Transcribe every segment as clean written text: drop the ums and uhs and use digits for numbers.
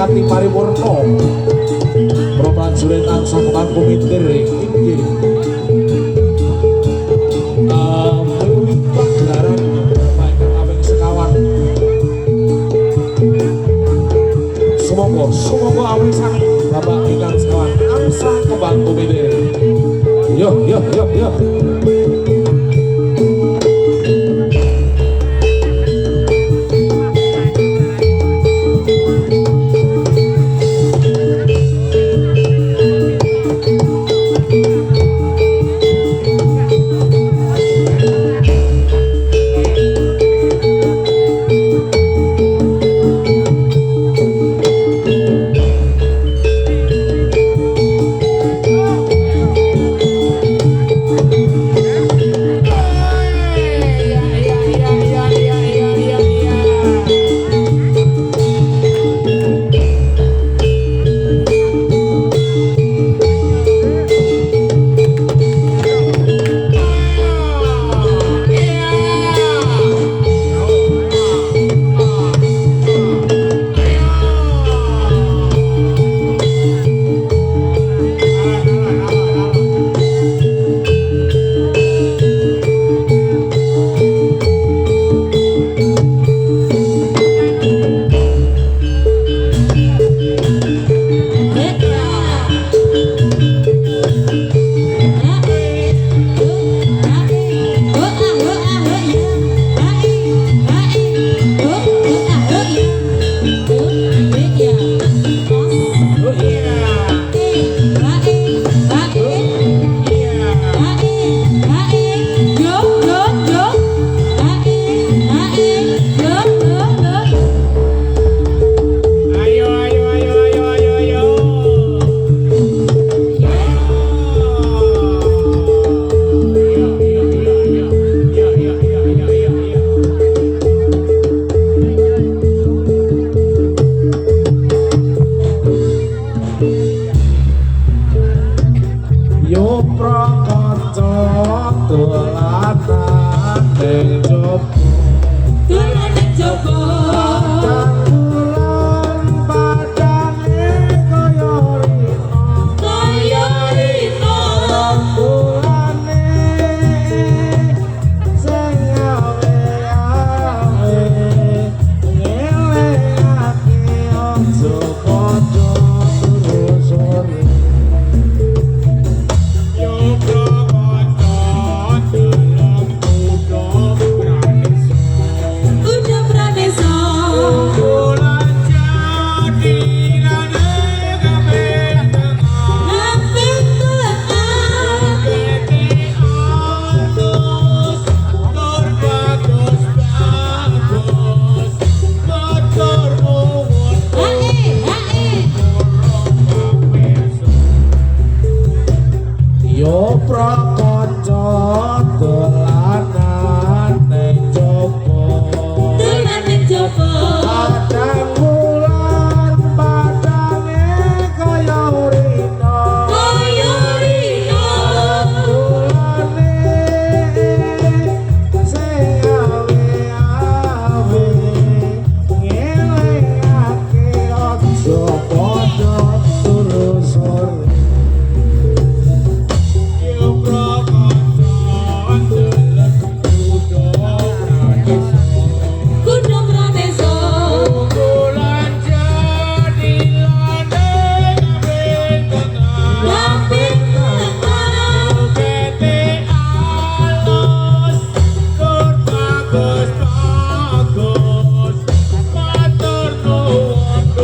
Kati paripurna para prajurit tansah kanggo mitir inggih miwiti pagelaran ingkang kaping sekawan semoga awisan bapak ingkang sekawan tansah kembang mitir yo ning jopo dolan ning jopo bulan padane kaya rino bulane sing awe-awe ngelehake aja padha terus-terus yo prakaca dalam udah praneso bulan jadi lane kabeh lapit tengah kete alus tur bagus motor nuwun yo prakaca dolanan ning jopo dolan ning jopo padang bulan padange kaya rina kaya rino bulane sing awe-awe ngelehake aja padha terus-terus yo prakaca dalan kudu praneso bulan jadi lane kabeh tengah lapit tengah kete alus tur bagus matur nuwun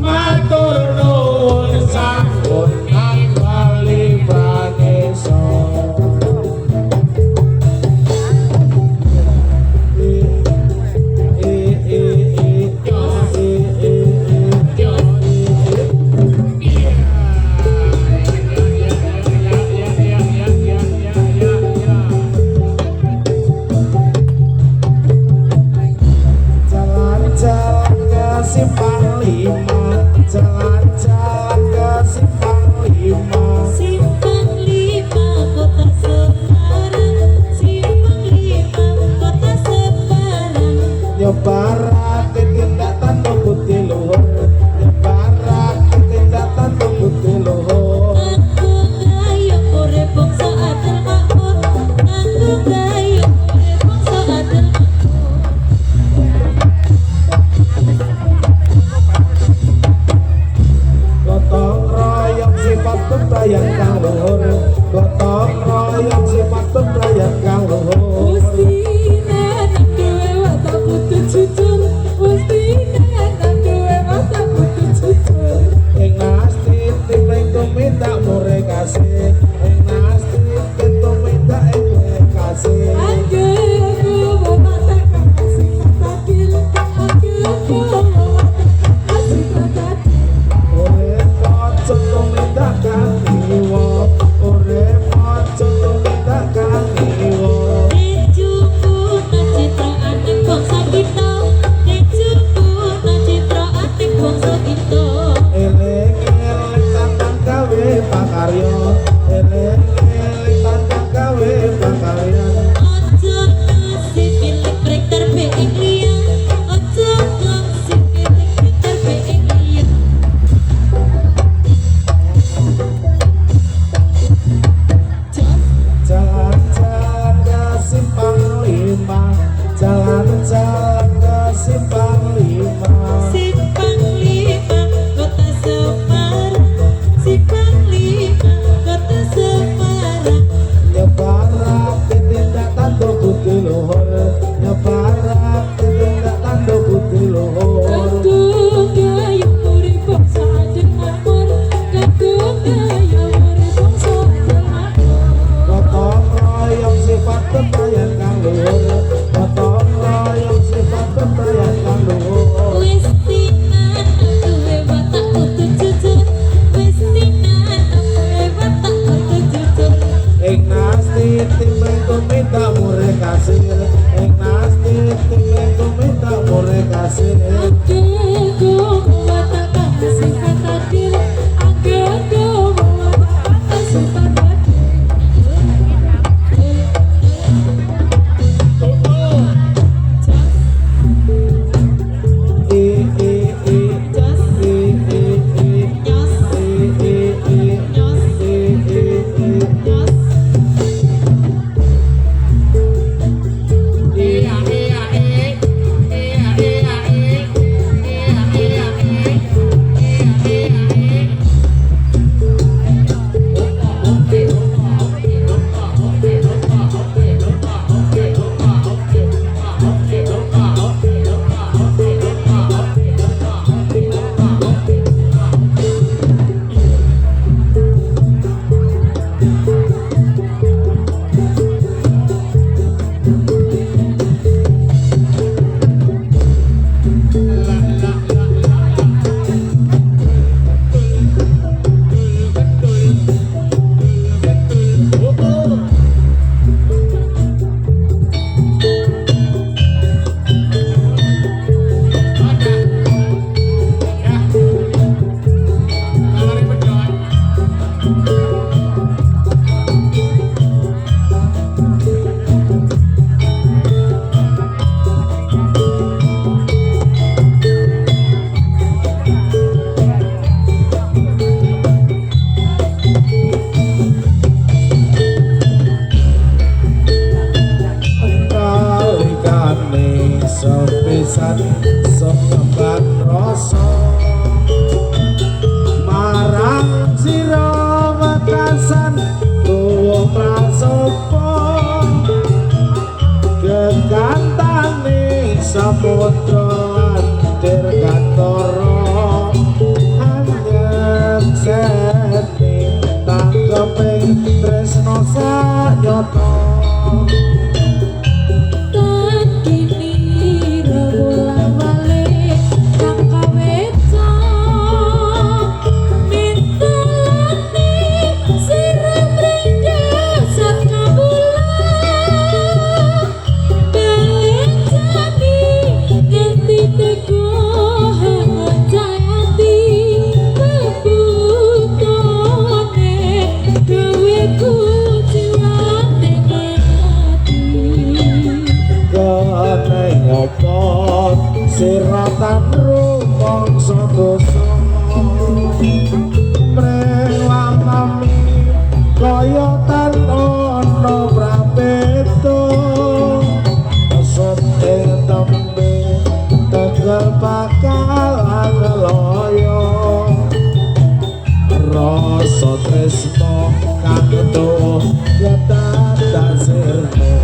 matur nuwun sampun nambali praneso Jalan-jalan ke Simpang Lima, jalan-jalan ke Simpang Lima. Simpang Lima kota Semarang Simpang Lima kota Semarang Nyobarake tindak tanduk putih luhur, nyobarake tindak tanduk putih luhur. Anggung gayung urip bangsa adil makmur Anggung gayung urip bangsa adil makmur Gotong royong sifat bebrayan kang luhur, gotong royong sifat bebrayan kang luhur. Mustine nang duwe watak putih jujur Mustine nang duwe watak putih jujur Ing asti timeng tumindak mure kasih, ing asti tumindak ing kasih. Aku watak kasih adil Aku watak kasih adil Urip aja tumindak kang kiwa, urip aja tumindak kang kiwa. Kalikane sepisan sekebat rasa marang sira wekasan tuwa prasopo gegantane samudra andir kantara anjek seni tanggeping tresno sanyata siratan rumangsa dosa mrewamami kaya tan ana prapeto sote tembe tegal bakal angeloyo rasa tresno kang tuwa dadak sirna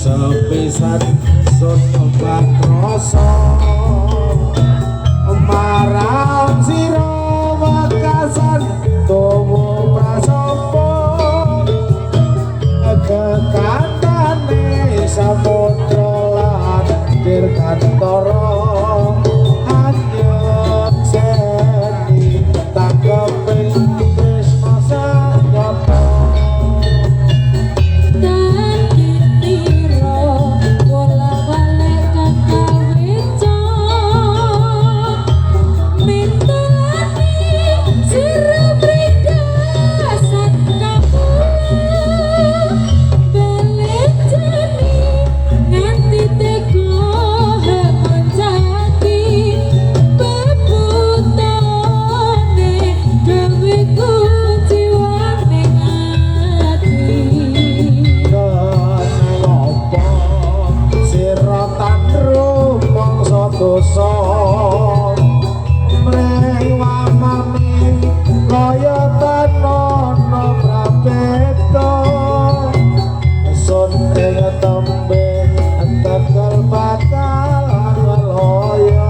sepisan sekebat rasa marang sira wekasan tuwa prasopo gegantane samudra lan dirgantara anyep seni tanggeping tresno sanyata dosa mrewamami kaya tan ana prapeto sun ing tembe tegal bakal angeloyo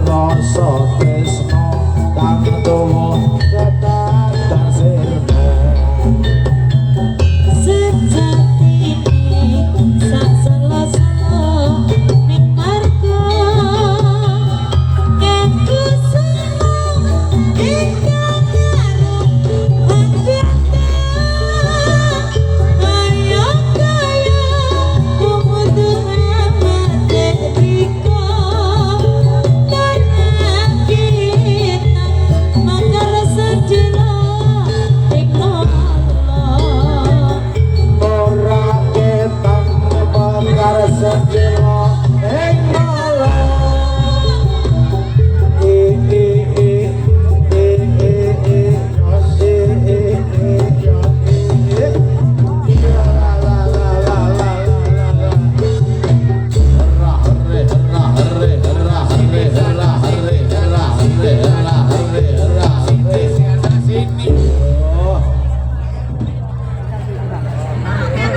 rasa tresno